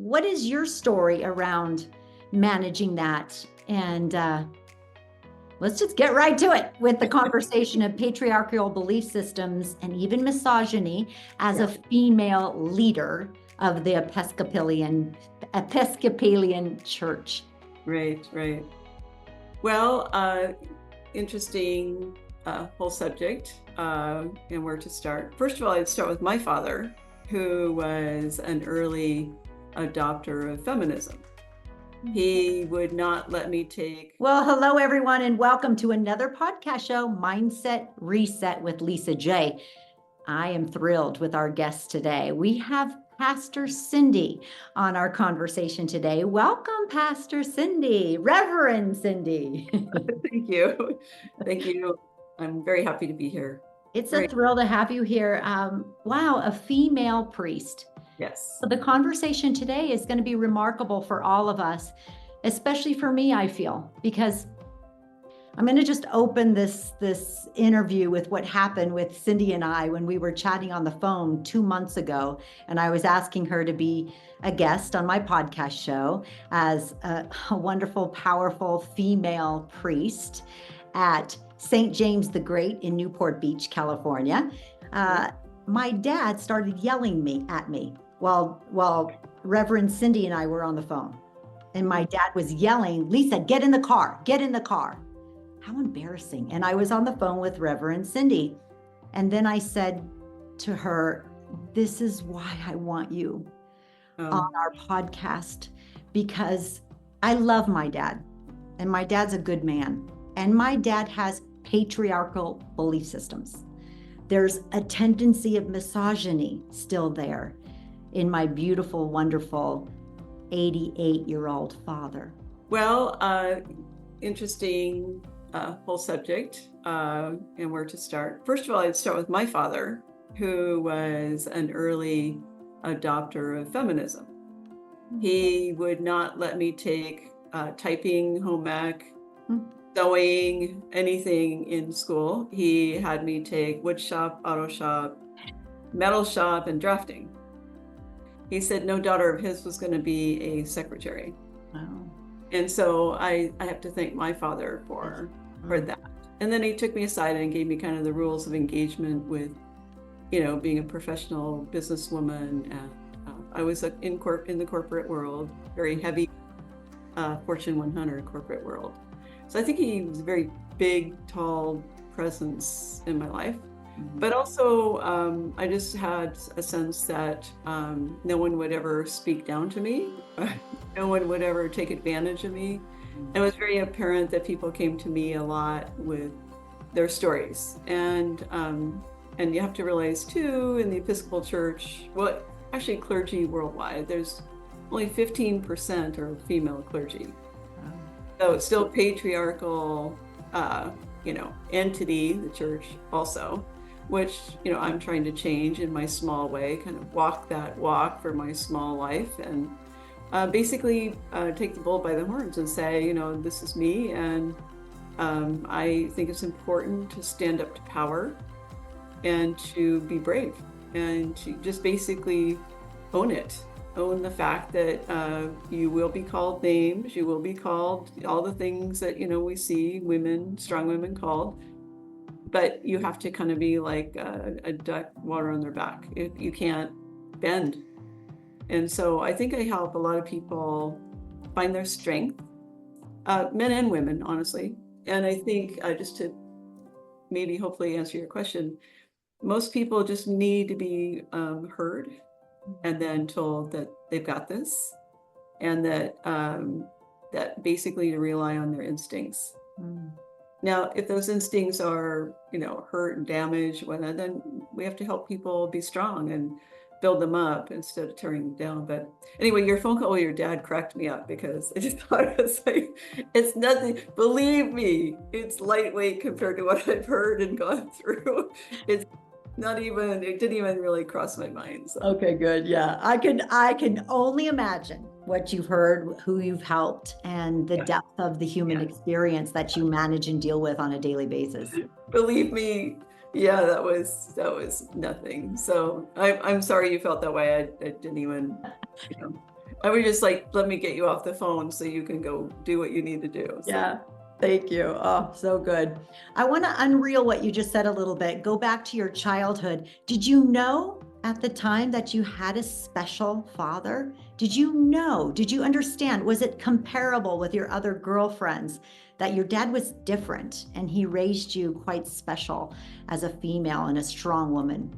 what is your story around managing that? And let's just get right to it with the conversation of patriarchal belief systems and even misogyny as a female leader of the Episcopalian Church. Right. Well, interesting whole subject and where to start. First of all, I'd start with my father, who was an early adopter of feminism. He would not let me take... Well, hello, everyone, and welcome to another podcast show, Mindset Reset with Lisa J. I am thrilled with our guest today. We have Pastor Cindy on our conversation today. Welcome, Pastor Cindy, Reverend Cindy. Thank you. Thank you. I'm very happy to be here. It's a thrill to have you here. Wow, a female priest. Yes. So the conversation today is going to be remarkable for all of us, especially for me, I feel, because I'm going to just open this interview with what happened with Cindy and I when we were chatting on the phone 2 months ago, and I was asking her to be a guest on my podcast show as a wonderful, powerful female priest at St. James the Great in Newport Beach, California. My dad started yelling at me while Reverend Cindy and I were on the phone. And my dad was yelling, "Lisa, get in the car, get in the car." How embarrassing. And I was on the phone with Reverend Cindy. And then I said to her, "This is why I want you on our podcast, because I love my dad, and my dad's a good man. And my dad has patriarchal belief systems. There's a tendency of misogyny still there in my beautiful, wonderful 88-year-old father." Well, interesting whole subject and where to start. First of all, I'd start with my father, who was an early adopter of feminism. He would not let me take typing, home ec, sewing, anything in school. He had me take wood shop, auto shop, metal shop, and drafting. He said no daughter of his was going to be a secretary. Wow. And so I have to thank my father for that. And then he took me aside and gave me kind of the rules of engagement with, being a professional businesswoman. And I was in the corporate world, very heavy Fortune 100 corporate world. So I think he was a very big, tall presence in my life. But also, I just had a sense that no one would ever speak down to me. No one would ever take advantage of me. And it was very apparent that people came to me a lot with their stories. And you have to realize, too, in the Episcopal Church, well, actually clergy worldwide, there's only 15% are female clergy. So it's still patriarchal, entity, the church also, which, I'm trying to change in my small way, kind of walk that walk for my small life and basically take the bull by the horns and say, this is me. And I think it's important to stand up to power and to be brave and to just basically own it. Own the fact that you will be called names, you will be called all the things that, we see women, strong women called, but you have to kind of be like a duck, water on their back. You can't bend. And so I think I help a lot of people find their strength, men and women, honestly. And I think just to maybe hopefully answer your question, most people just need to be heard and then told that they've got this, and that basically to rely on their instincts. Now, if those instincts are, hurt and damaged, then we have to help people be strong and build them up instead of tearing them down. But anyway, your phone call with your dad cracked me up because I just thought it was like, it's nothing. Believe me, it's lightweight compared to what I've heard and gone through. It's it didn't even really cross my mind. So. Okay, good. Yeah. I can only imagine what you've heard, who you've helped, and the depth of the human experience that you manage and deal with on a daily basis. Believe me, that was nothing. So I'm sorry you felt that way. I didn't even, I would just like, let me get you off the phone so you can go do what you need to do. So. Yeah. Thank you. Oh, so good. I want to unreel what you just said a little bit. Go back to your childhood. Did you know at the time that you had a special father? Did you know? Did you understand? Was it comparable with your other girlfriends that your dad was different and he raised you quite special as a female and a strong woman?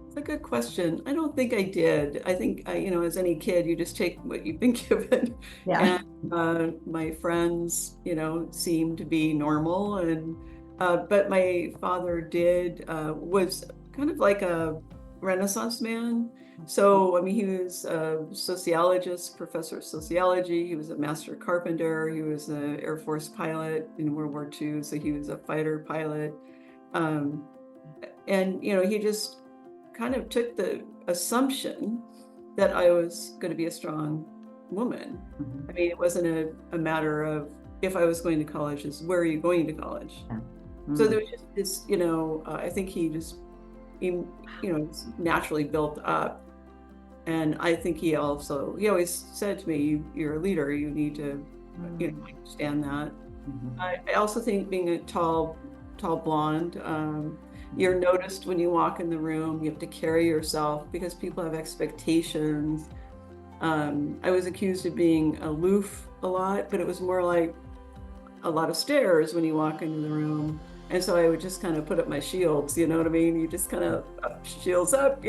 It's a good question. I don't think I did. I think, as any kid, you just take what you've been given. Yeah. And my friends, seemed to be normal. But my father was kind of like a Renaissance man. So, I mean, he was a sociologist, professor of sociology. He was a master carpenter. He was an Air Force pilot in World War II. So he was a fighter pilot. Um, and, he just kind of took the assumption that I was going to be a strong woman. I mean, it wasn't a matter of if I was going to college, is where are you going to college? Yeah. So there was just this, I think he just, it's naturally built up. And I think he always said to me, you're a leader, you need to, understand that. I also think being a tall blonde, you're noticed when you walk in the room. You have to carry yourself because people have expectations. I was accused of being aloof a lot, but it was more like a lot of stares when you walk into the room. And so I would just kind of put up my shields, you know what I mean? You just kind of shields up,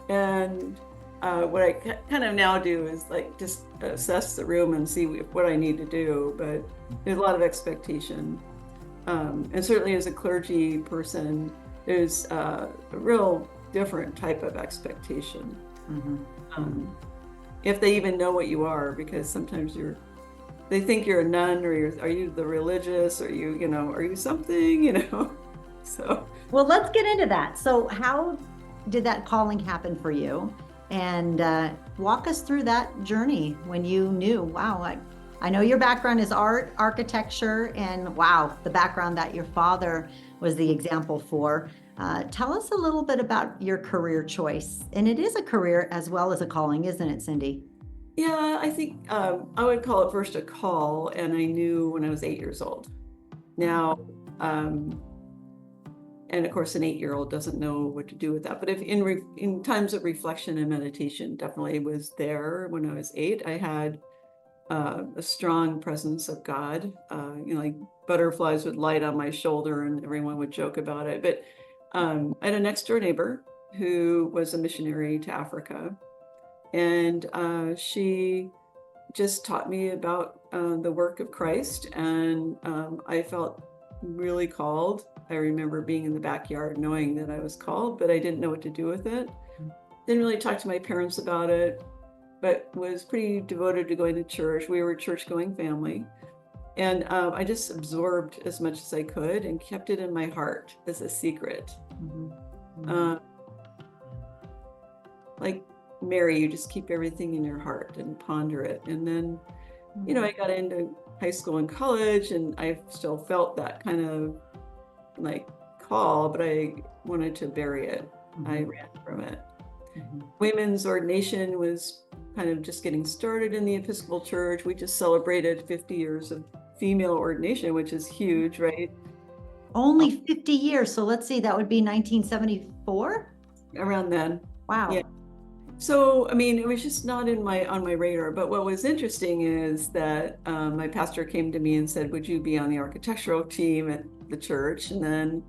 And what I kind of now do is like just assess the room and see what I need to do. But there's a lot of expectation. And certainly as a clergy person, there's a real different type of expectation. If they even know what you are, because sometimes they think you're a nun, or are you the religious, or are you something, so. Well, let's get into that. So how did that calling happen for you? And walk us through that journey when you knew, wow, I know your background is art, architecture, and wow, the background that your father was the example for. Tell us a little bit about your career choice. And it is a career as well as a calling, isn't it, Cindy? Yeah, I think I would call it first a call, and I knew when I was 8 years old. Now, and of course, an 8-year-old doesn't know what to do with that. But if in times of reflection and meditation, definitely was there when I was 8. I had a strong presence of God. Like butterflies would light on my shoulder, and everyone would joke about it. But I had a next door neighbor who was a missionary to Africa. And she just taught me about the work of Christ. And I felt really called. I remember being in the backyard knowing that I was called, but I didn't know what to do with it. Didn't really talk to my parents about it, but was pretty devoted to going to church. We were a church-going family. And I just absorbed as much as I could and kept it in my heart as a secret. Like Mary, you just keep everything in your heart and ponder it. And then, I got into high school and college, and I still felt that kind of like call, but I wanted to bury it. I ran from it. Women's ordination was kind of just getting started in the Episcopal Church. We just celebrated 50 years of female ordination, which is huge, right? Only 50 years. So let's see, that would be 1974? Around then. Wow. Yeah. So, I mean, it was just not on my radar. But what was interesting is that my pastor came to me and said, would you be on the architectural team at the church? And then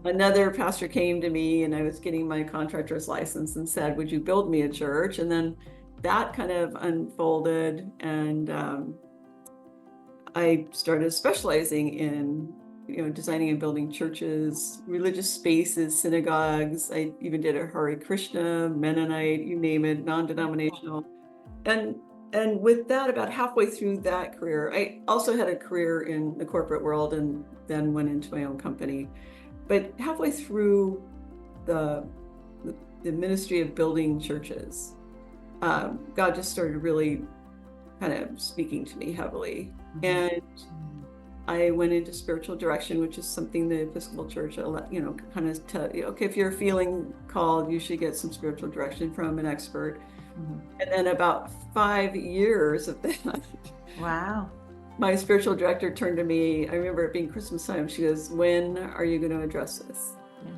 another pastor came to me, and I was getting my contractor's license, and said, would you build me a church? And then that kind of unfolded, and I started specializing in designing and building churches, religious spaces, synagogues. I even did a Hare Krishna, Mennonite, you name it, non-denominational. And with that, about halfway through that career, I also had a career in the corporate world and then went into my own company. But halfway through the ministry of building churches, God just started really kind of speaking to me heavily. And I went into spiritual direction, which is something the Episcopal Church, kind of tell you, okay, if you're feeling called, you should get some spiritual direction from an expert. And then about 5 years of that, Wow. my spiritual director turned to me. I remember it being Christmas time. She goes, "When are you going to address this?" Yeah.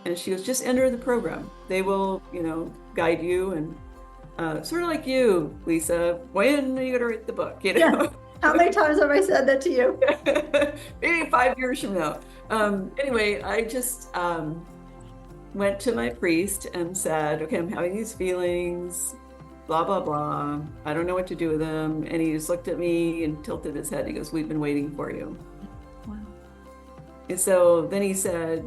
And she goes, "Just enter the program. They will, guide you." And sort of like you, Lisa, when are you going to write the book? Yeah. How many times have I said that to you? Maybe 5 years from now. Anyway, I just went to my priest and said, "Okay, I'm having these feelings, blah, blah, blah. I don't know what to do with them." And he just looked at me and tilted his head. He goes, "We've been waiting for you." Wow. And so then he said,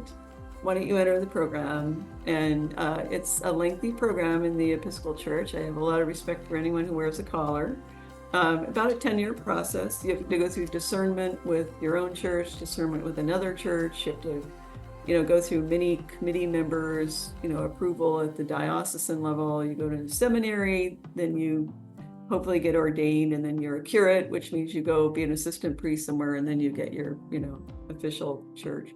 "Why don't you enter the program?" And it's a lengthy program in the Episcopal Church. I have a lot of respect for anyone who wears a collar. About a 10-year process. You have to go through discernment with your own church, discernment with another church. You have to, go through many committee members, approval at the diocesan level. You go to the seminary, then you hopefully get ordained, and then you're a curate, which means you go be an assistant priest somewhere, and then you get your, official church.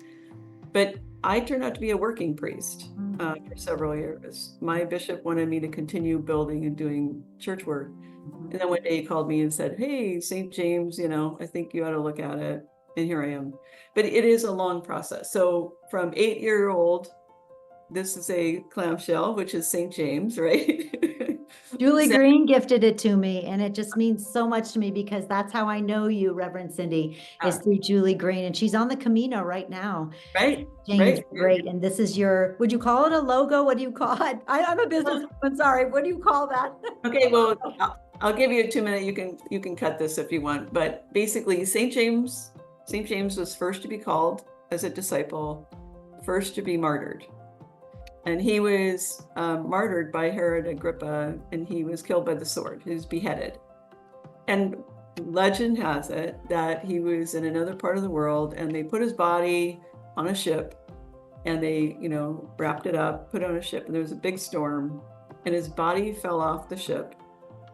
But I turned out to be a working priest for several years. My bishop wanted me to continue building and doing church work. And then one day he called me and said, "Hey, St. James, I think you ought to look at it." And here I am. But it is a long process. So from 8-year-old, this is a clamshell, which is St. James, right? Julie Green gifted it to me, and it just means so much to me because that's how I know you, Reverend Cindy, is through Julie Green, and she's on the Camino right now. Right, James, right. great. And this is your, would you call it a logo? What do you call it? I'm a businesswoman, sorry. What do you call that? Okay, well, I'll give you a 2-minute. You can cut this if you want. But basically, St. James was first to be called as a disciple, first to be martyred. And he was martyred by Herod Agrippa, and he was killed by the sword. He was beheaded. And legend has it that he was in another part of the world, and they put his body on a ship, and they, wrapped it up, put it on a ship, and there was a big storm, and his body fell off the ship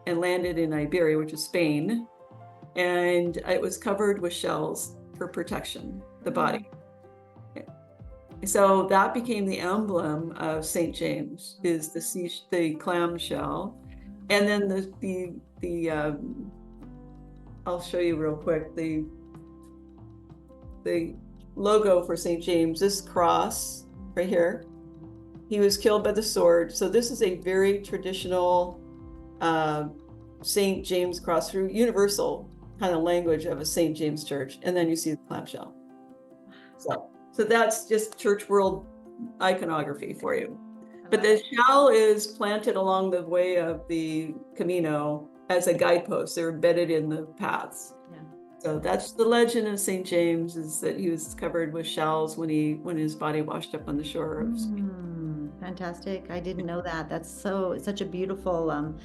and landed in Iberia, which is Spain, and it was covered with shells for protection, the body. So that became the emblem of St. James, is the clam shell. And then the I'll show you real quick, the logo for St. James, this cross right here. He was killed by the sword. So this is a very traditional St. James cross, through universal kind of language of a St. James church. And then you see the clamshell. So that's just church world iconography for you. But the shell is planted along the way of the Camino as a guidepost. They're embedded in the paths. Yeah. So that's the legend of St. James, is that he was covered with shells when his body washed up on the shore of Spain. Fantastic. I didn't know that. That's such a beautiful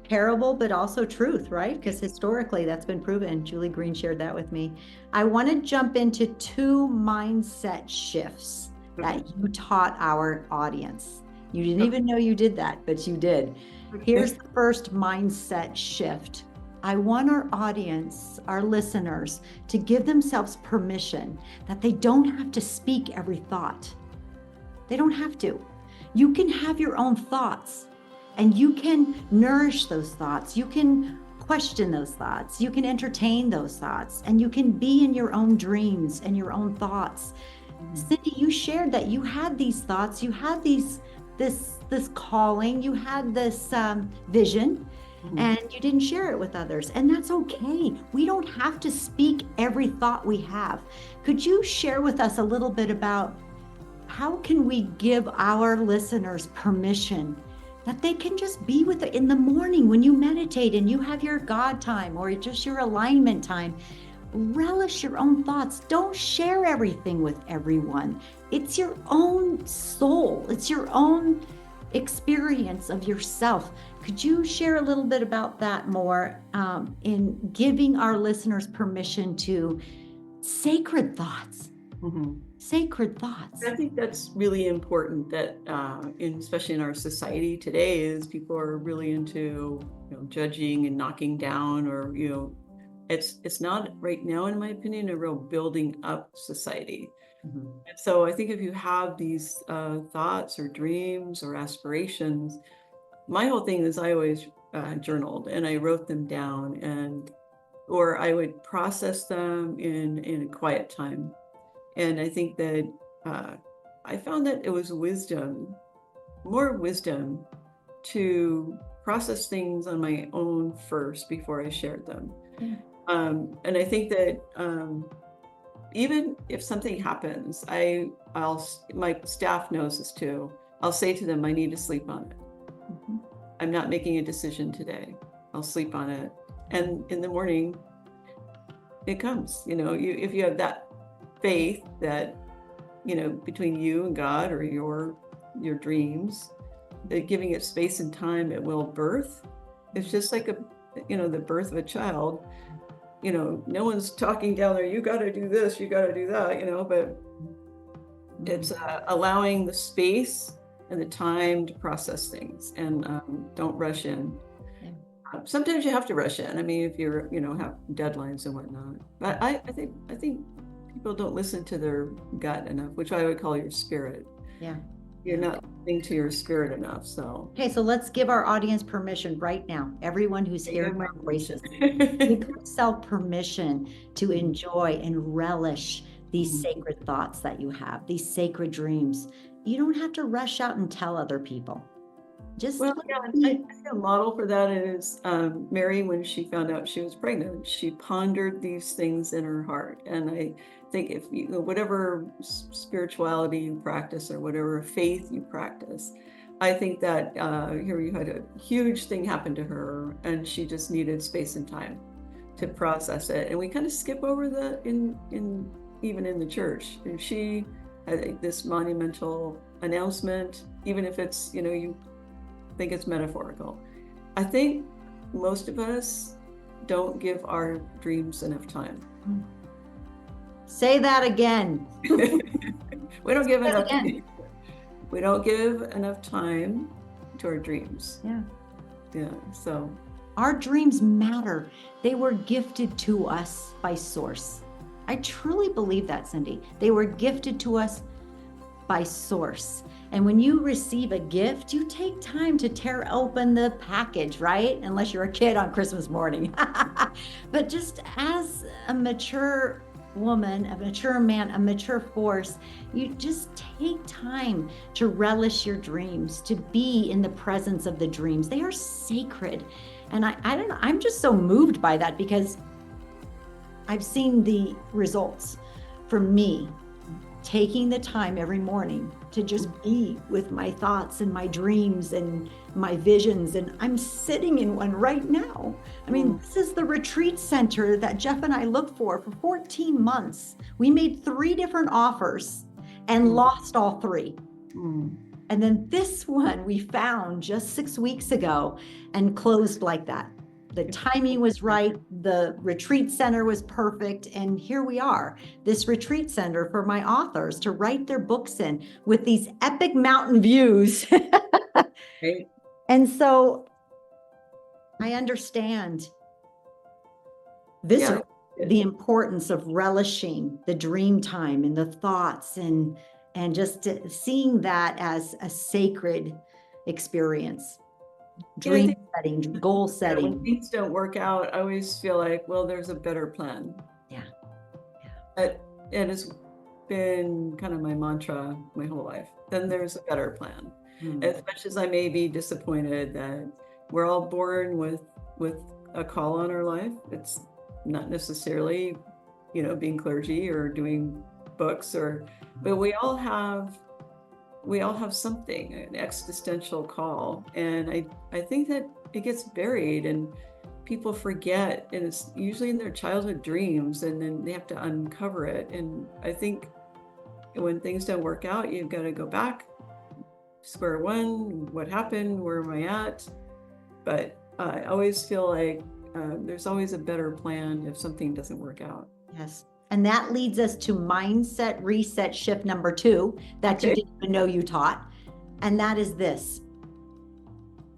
parable, but also truth, right? Because historically that's been proven. Julie Green shared that with me. I want to jump into 2 mindset shifts that you taught our audience. You didn't even know you did that, but you did. Here's the first mindset shift. I want our audience, our listeners, to give themselves permission that they don't have to speak every thought. They don't have to. You can have your own thoughts, and you can nourish those thoughts. You can question those thoughts. You can entertain those thoughts, and you can be in your own dreams and your own thoughts. Cindy, you shared that you had these thoughts, you had this calling, you had this vision, and you didn't share it with others. And that's okay. We don't have to speak every thought we have. Could you share with us a little bit about how can we give our listeners permission that they can just be with it in the morning when you meditate and you have your God time or just your alignment time? Relish your own thoughts. Don't share everything with everyone. It's your own soul. It's your own experience of yourself. Could you share a little bit about that more in giving our listeners permission to sacred thoughts? Sacred thoughts. I think that's really important, that especially in our society today, is people are really into judging and knocking down, or it's not right now, in my opinion, a real building up society. And so I think if you have these thoughts or dreams or aspirations, my whole thing is I always journaled, and I wrote them down, or I would process them in a quiet time. And I think that I found that it was more wisdom to process things on my own first before I shared them. Yeah. And I think that even if something happens, my staff knows this too. I'll say to them, I need to sleep on it. Mm-hmm. I'm not making a decision today. I'll sleep on it. And in the morning, it comes. If you have that faith that, between you and God or your dreams, that giving it space and time, it will birth. It's just like the birth of a child. No one's talking down there, you got to do this, you got to do that, but it's allowing the space and the time to process things, and don't rush in. Yeah. Sometimes you have to rush in. I mean, if you're, have deadlines and whatnot. But I think people don't listen to their gut enough, which I would call your spirit. Yeah. You're not listening to your spirit enough. So okay, so let's give our audience permission right now. Everyone who's hearing my voices, give yourself permission to enjoy and relish these sacred thoughts that you have, these sacred dreams. You don't have to rush out and tell other people. Just I think a model for that is Mary. When she found out she was pregnant, she pondered these things in her heart. And I think if whatever spirituality you practice or whatever faith you practice, I think that here you had a huge thing happen to her, and she just needed space and time to process it. And we kind of skip over that even in the church. And she had this monumental announcement, even if it's you think it's metaphorical. I think most of us don't give our dreams enough time. Say that again. We don't give enough time. We don't give enough time to our dreams. Yeah. So our dreams matter. They were gifted to us by Source. I truly believe that, Cindy. They were gifted to us by Source. And when you receive a gift, you take time to tear open the package, right? Unless you're a kid on Christmas morning. But just as a mature woman, a mature man, a mature force, you just take time to relish your dreams, to be in the presence of the dreams. They are sacred. And I don't know, I'm just so moved by that, because I've seen the results for me taking the time every morning to just be with my thoughts and my dreams and my visions. And I'm sitting in one right now. I mean, this is the retreat center that Jeff and I looked for 14 months. We made 3 different offers and lost all 3. And then this one we found just 6 weeks ago and closed like that. The timing was right. The retreat center was perfect. And here we are, this retreat center for my authors to write their books in with these epic mountain views. Right. And so I understand the importance of relishing the dream time and the thoughts and just seeing that as a sacred experience. Dream setting, goal setting. When things don't work out, I always feel like, well, there's a better plan. Yeah. And it's been kind of my mantra my whole life. Then there's a better plan. As much as I may be disappointed that we're all born with a call on our life, it's not necessarily, being clergy or doing books but we all have something, an existential call. And I think that it gets buried and people forget, and it's usually in their childhood dreams, and then they have to uncover it. And I think when things don't work out, you've got to go back, square one, what happened, where am I at? But I always feel like there's always a better plan if something doesn't work out. Yes. And that leads us to mindset reset shift number 2 that you didn't even know you taught. And that is this.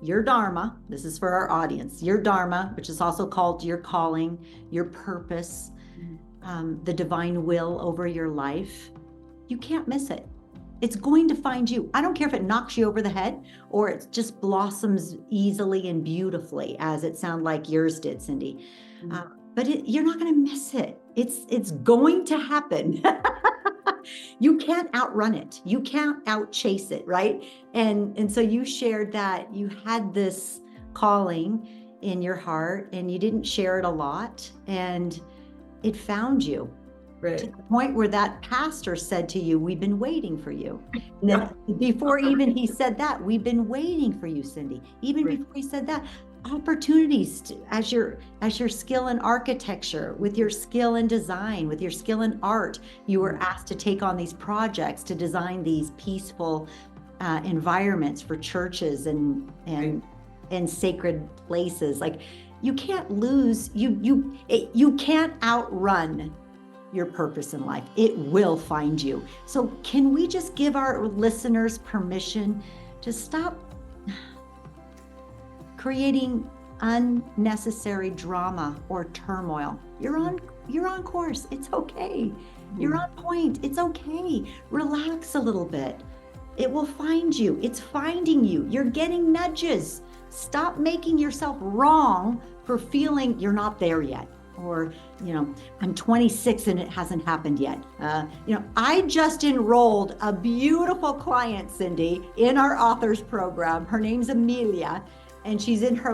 Your Dharma, this is for our audience, your Dharma, which is also called your calling, your purpose, the divine will over your life. You can't miss it. It's going to find you. I don't care if it knocks you over the head or it just blossoms easily and beautifully, as it sounded like yours did, Cindy. But you're not going to miss it. It's going to happen. You can't outrun it. You can't outchase it, right? And so you shared that you had this calling in your heart and you didn't share it a lot, and it found you. Right. To the point where that pastor said to you, we've been waiting for you. And then before even he said that, we've been waiting for you, Cindy. Even before he said that, opportunities to, as your skill in architecture, with your skill in design, with your skill in art, you were asked to take on these projects to design these peaceful environments for churches and sacred places. Like, you can't lose, you can't outrun your purpose in life. It will find you. So can we just give our listeners permission to stop creating unnecessary drama or turmoil? You're on course. It's okay. You're on point. It's okay. Relax a little bit. It will find you. It's finding you. You're getting nudges. Stop making yourself wrong for feeling you're not there yet. Or, I'm 26 and it hasn't happened yet. I just enrolled a beautiful client, Cindy, in our authors program. Her name's Amelia, and she's in her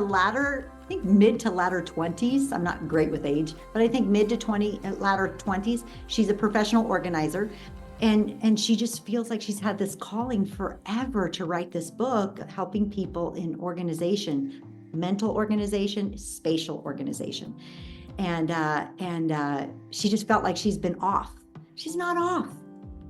mid to latter 20s. I'm not great with age, but I think mid to latter 20s. She's a professional organizer. And she just feels like she's had this calling forever to write this book, helping people in organization, mental organization, spatial organization. And she just felt like she's been off. She's not off.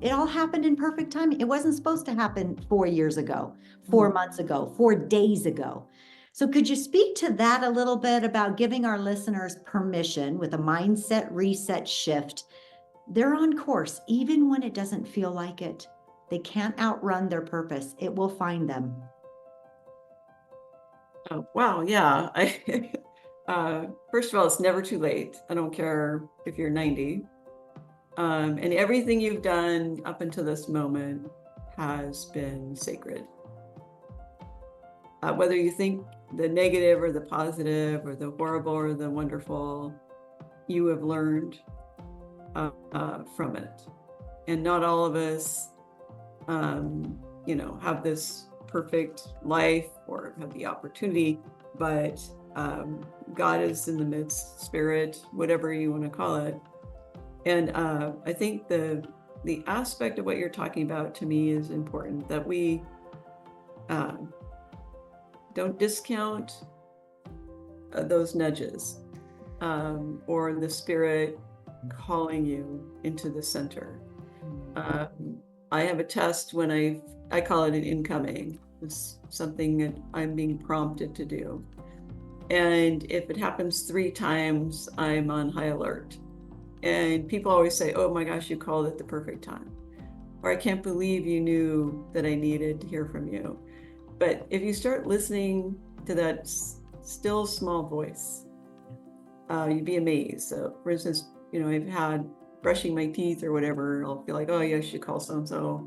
It all happened in perfect timing. It wasn't supposed to happen 4 years ago, 4 months ago, 4 days ago. So could you speak to that a little bit about giving our listeners permission with a mindset reset shift? They're on course, even when it doesn't feel like it. They can't outrun their purpose. It will find them. Oh, wow. Yeah. First of all, it's never too late. I don't care if you're 90. And everything you've done up until this moment has been sacred. Whether you think the negative or the positive or the horrible or the wonderful, you have learned from it. And not all of us, have this perfect life or have the opportunity, but God is in the midst, spirit, whatever you want to call it. And I think the aspect of what you're talking about to me is important, that we don't discount those nudges or the spirit calling you into the center. I have a test when I call it an incoming. It's something that I'm being prompted to do. And if it happens 3 times, I'm on high alert. And people always say, oh my gosh, you called it the perfect time. Or I can't believe you knew that I needed to hear from you. But if you start listening to that still small voice, you'd be amazed. So for instance, I've had brushing my teeth or whatever, I'll feel like, oh yeah, I should call so-and-so.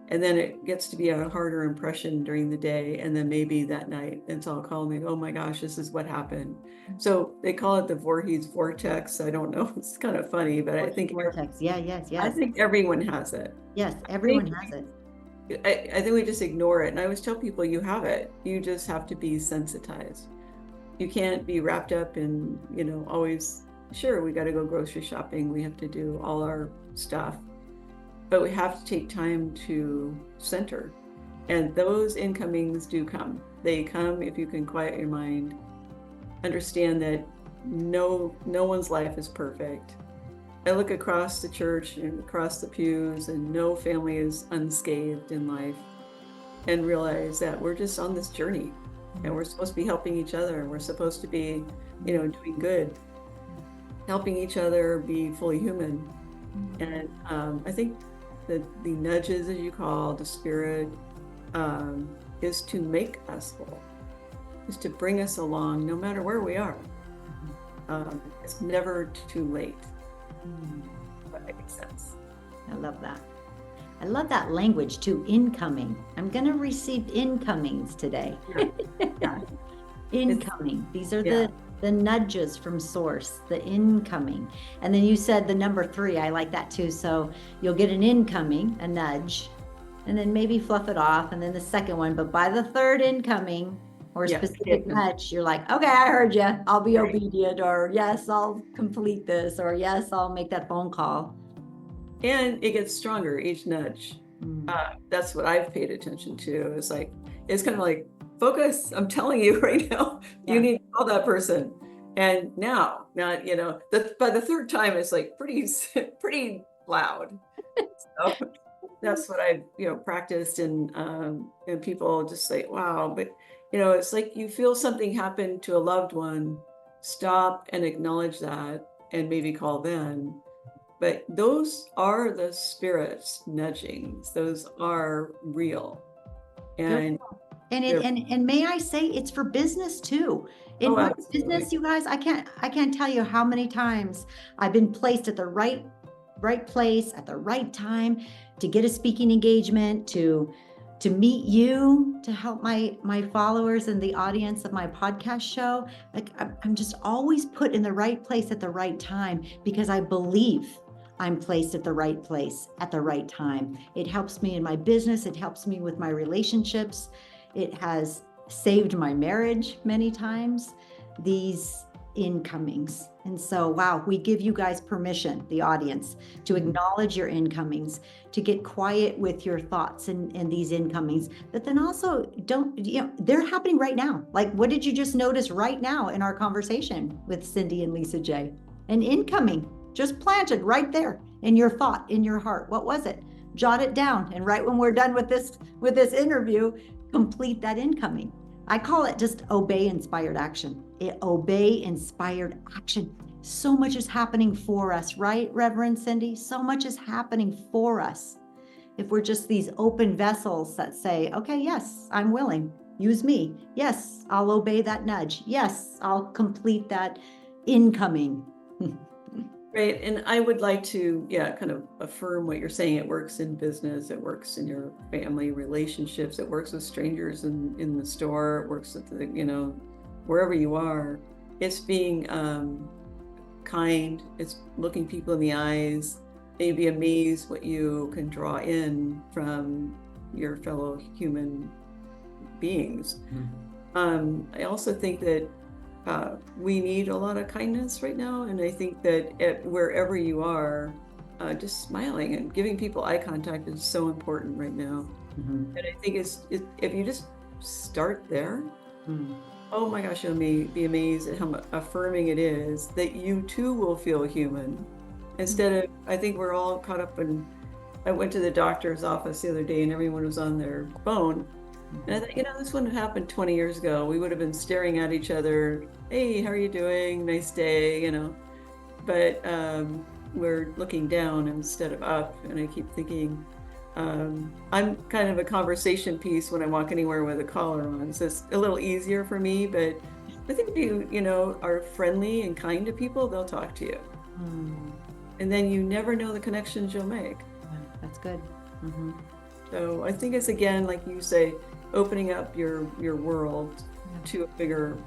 And then it gets to be a harder impression during the day. And then maybe that night, it's all calling me, oh my gosh, this is what happened. So they call it the Voorhees vortex. I don't know. It's kind of funny, but I think vortex. Yes. I think everyone has it. Yes, everyone has it. I think we just ignore it. And I always tell people you have it. You just have to be sensitized. You can't be wrapped up in, always, sure, we got to go grocery shopping. We have to do all our stuff. But we have to take time to center. And those incomings do come. They come if you can quiet your mind, understand that no one's life is perfect. I look across the church and across the pews, and no family is unscathed in life, and realize that we're just on this journey, and we're supposed to be helping each other, and we're supposed to be, doing good, helping each other be fully human. And I think that the nudges, as you call the spirit, is to make us whole, is to bring us along no matter where we are. It's never too late. If that makes sense. I love that. I love that language too, incoming. I'm going to receive incomings today. Yeah. Incoming. These are Yeah. the nudges from source, the incoming. And then you said the number 3, I like that too. So you'll get an incoming, a nudge, and then maybe fluff it off. And then the second one, but by the third incoming or Yeah. specific nudge, you're like, okay, I heard you. I'll be obedient, or yes, I'll complete this, or yes, I'll make that phone call. And it gets stronger each nudge. That's what I've paid attention to. It's like, it's kind of like, focus, I'm telling you right now, you need to call that person. And now, you know, by the third time, it's like pretty loud. So that's what I've, you know, practiced, and people just say, wow, but you know, it's like you feel something happen to a loved one, stop and acknowledge that and maybe call then. But those are the spirits nudgings. Those are real. And and may I say, it's for business too. In my business, you guys, I can't tell you how many times I've been placed at the right place at the right time to get a speaking engagement, to meet you, to help my followers and the audience of my podcast show. Like I'm just always put in the right place at the right time, because I believe I'm placed at the right place at the right time. It helps me in my business. It helps me with my relationships. It has saved my marriage many times, these incomings. And so, wow, we give you guys permission, the audience, to acknowledge your incomings, to get quiet with your thoughts and these incomings, but then also don't, you know, they're happening right now. Like, what did you just notice right now in our conversation with Cindy and Lisa J? An incoming just planted right there in your thought, in your heart. What was it? Jot it down. And right when we're done with this interview, complete that incoming. I call it just obey inspired action. Obey inspired action. So much is happening for us, right, Reverend Cindy? So much is happening for us. If we're just these open vessels that say, okay, yes, I'm willing. Use me. Yes, I'll obey that nudge. Yes, I'll complete that incoming. Right. And I would like to, kind of affirm what you're saying. It works in business. It works in your family relationships. It works with strangers in the store. It works at the, you know, wherever you are. It's being kind. It's looking people in the eyes. Maybe amazed what you can draw in from your fellow human beings. I also think that we need a lot of kindness right now. And I think that wherever you are, just smiling and giving people eye contact is so important right now. And I think if you just start there, oh my gosh, you'll be amazed at how affirming it is that you too will feel human. Instead of, I think we're all caught up in, I went to the doctor's office the other day and everyone was on their phone. And I thought, you know, this wouldn't have happened 20 years ago. We would have been staring at each other. Hey, how are you doing? Nice day, you know. But we're looking down instead of up. And I keep thinking, I'm kind of a conversation piece when I walk anywhere with a collar on. So it's a little easier for me. But I think if you know, are friendly and kind to people, they'll talk to you. And then you never know the connections you'll make. Yeah, that's good. So I think it's, again, like you say, opening up your world to a bigger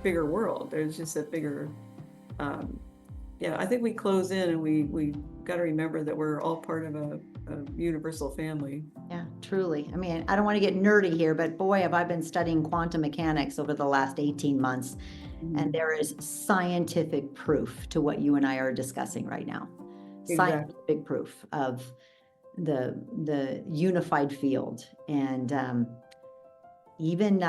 world. There's just a bigger, I think we close in and we got to remember that we're all part of a universal family. Yeah, truly. I mean, I don't want to get nerdy here, but boy, have I been studying quantum mechanics over the last 18 months. And there is scientific proof to what you and I are discussing right now. Exactly. Scientific proof of the unified field, and even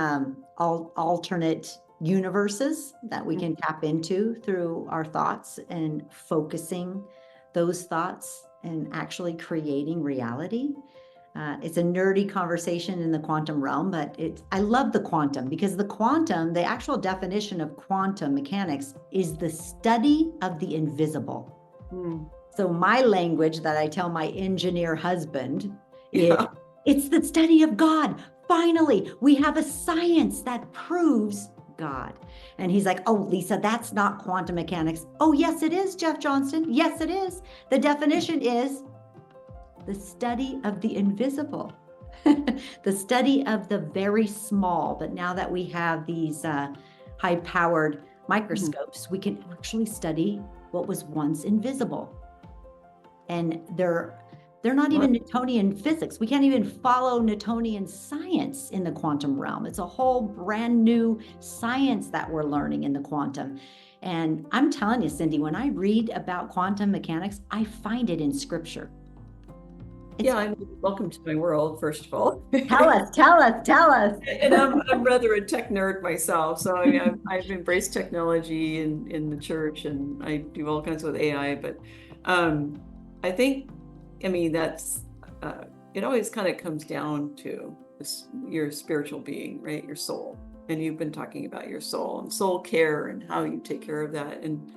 alternate universes that we can tap into through our thoughts, and focusing those thoughts and actually creating reality. It's a nerdy conversation in the quantum realm, but I love the quantum, because the actual definition of quantum mechanics is the study of the invisible. So my language that I tell my engineer husband is, it's the study of God. Finally, we have a science that proves God. And he's like, oh, Lisa, that's not quantum mechanics. Oh, yes, it is, Jeff Johnston. Yes, it is. The definition is the study of the invisible, the study of the very small. But now that we have these high-powered microscopes, we can actually study what was once invisible. And they're not even Newtonian physics. We can't even follow Newtonian science in the quantum realm. It's a whole brand new science that we're learning in the quantum. And I'm telling you, Cindy, when I read about quantum mechanics, I find it in scripture. Welcome to my world, first of all. Tell us. And I'm rather a tech nerd myself. So I've embraced technology in the church, and I do all kinds with AI. But I think, that's, it always kind of comes down to your spiritual being, right? Your soul. And you've been talking about your soul and soul care and how you take care of that. And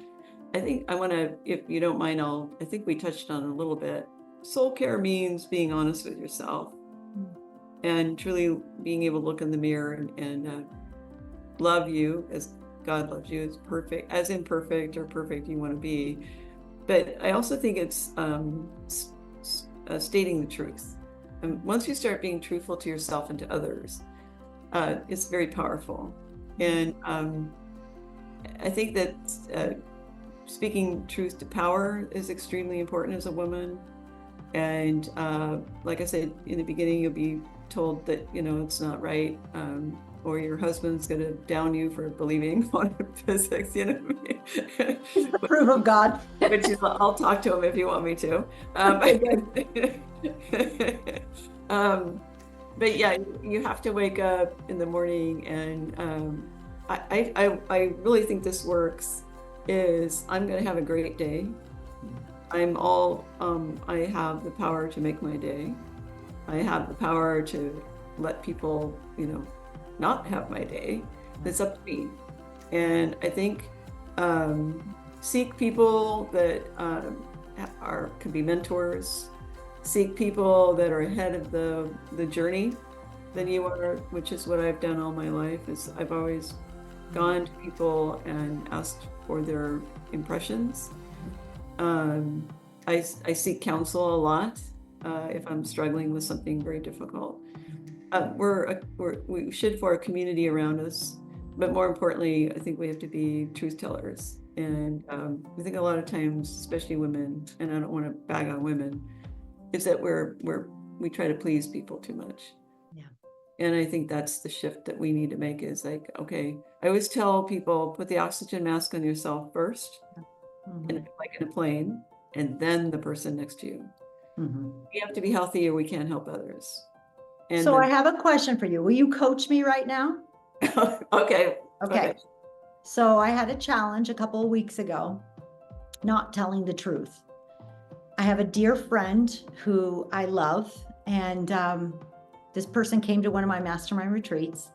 I think I want to, if you don't mind, I think we touched on it a little bit. Soul care means being honest with yourself and truly being able to look in the mirror and love you as God loves you, as imperfect or perfect you want to be. But I also think it's stating the truth. And once you start being truthful to yourself and to others, it's very powerful. And I think that speaking truth to power is extremely important as a woman. And like I said in the beginning, you'll be told that, it's not right, or your husband's going to down you for believing quantum physics, He's the proof of God. I'll talk to him if you want me to. But yeah, you have to wake up in the morning, and I really think this works. I'm going to have a great day. I have the power to make my day. I have the power to let people, not have my day. It's up to me. And I think seek people that can be mentors. Seek people that are ahead of the journey than you are, which is what I've done all my life. I've always gone to people and asked for their impressions. I seek counsel a lot if I'm struggling with something very difficult. We should for a community around us, but more importantly, I think we have to be truth tellers. And I think a lot of times, especially women, and I don't want to bag on women, is that we try to please people too much. Yeah. And I think that's the shift that we need to make. Is like, okay, I always tell people, put the oxygen mask on yourself first, and like in a plane, and then the person next to you. We have to be healthy, or we can't help others. And so I have a question for you. Will you coach me right now? Okay. So I had a challenge a couple of weeks ago, not telling the truth. I have a dear friend who I love, and this person came to one of my mastermind retreats,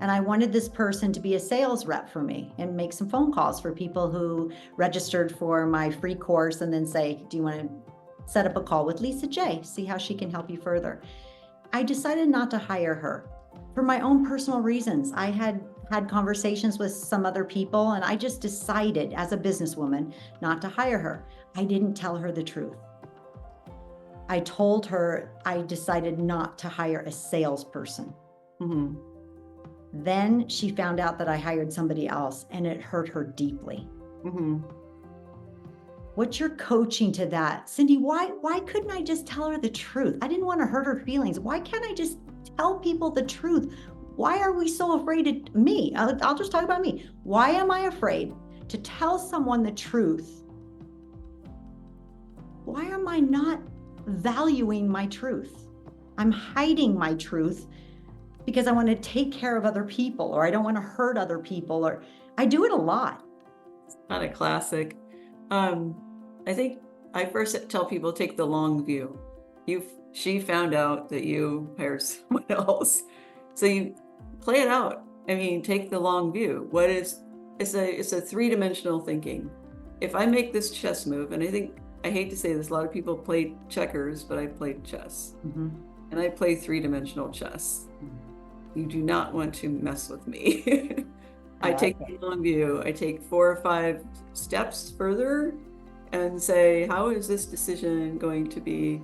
and I wanted this person to be a sales rep for me and make some phone calls for people who registered for my free course, and then say, do you want to set up a call with Lisa J, see how she can help you further. I decided not to hire her for my own personal reasons. I had conversations with some other people, and I just decided as a businesswoman not to hire her. I didn't tell her the truth. I told her I decided not to hire a salesperson. Then she found out that I hired somebody else, and it hurt her deeply. What's your coaching to that? Cindy, why couldn't I just tell her the truth? I didn't want to hurt her feelings. Why can't I just tell people the truth? Why are we so afraid of me? I'll just talk about me. Why am I afraid to tell someone the truth? Why am I not valuing my truth? I'm hiding my truth because I want to take care of other people, or I don't want to hurt other people, or I do it a lot. It's kind of classic. I think I first tell people, take the long view. She found out that you hired someone else. So you play it out. Take the long view. It's a three-dimensional thinking. If I make this chess move, and I hate to say this, a lot of people play checkers, but I played chess. And I play three-dimensional chess. You do not want to mess with me. I take the long view. I take 4 or 5 steps further and say, how is this decision going to be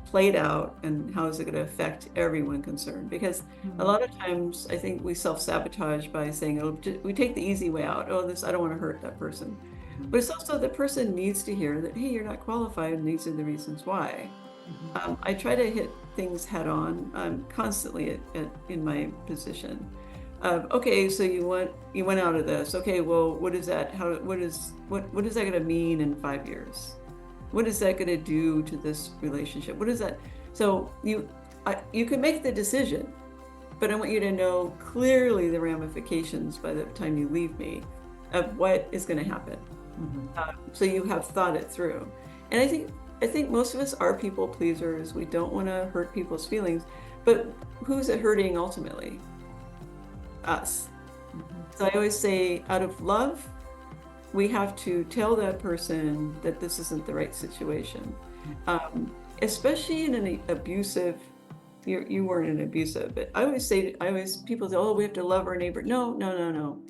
played out, and how is it going to affect everyone concerned? Because a lot of times I think we self-sabotage by saying, oh, we take the easy way out. Oh, I don't want to hurt that person. But it's also the person needs to hear that, hey, you're not qualified, and these are the reasons why. I try to hit things head on constantly in my position. Okay, so you went out of this. Okay, well, what is that? What is that going to mean in 5 years? What is that going to do to this relationship? What is that? So you can make the decision, but I want you to know clearly the ramifications by the time you leave me of what is going to happen. So you have thought it through. And I think most of us are people pleasers. We don't want to hurt people's feelings, but who's it hurting ultimately? Us. So I always say, out of love, we have to tell that person that this isn't the right situation. Especially in an abusive, you weren't an abusive, but I always say, people say, oh, we have to love our neighbor. No.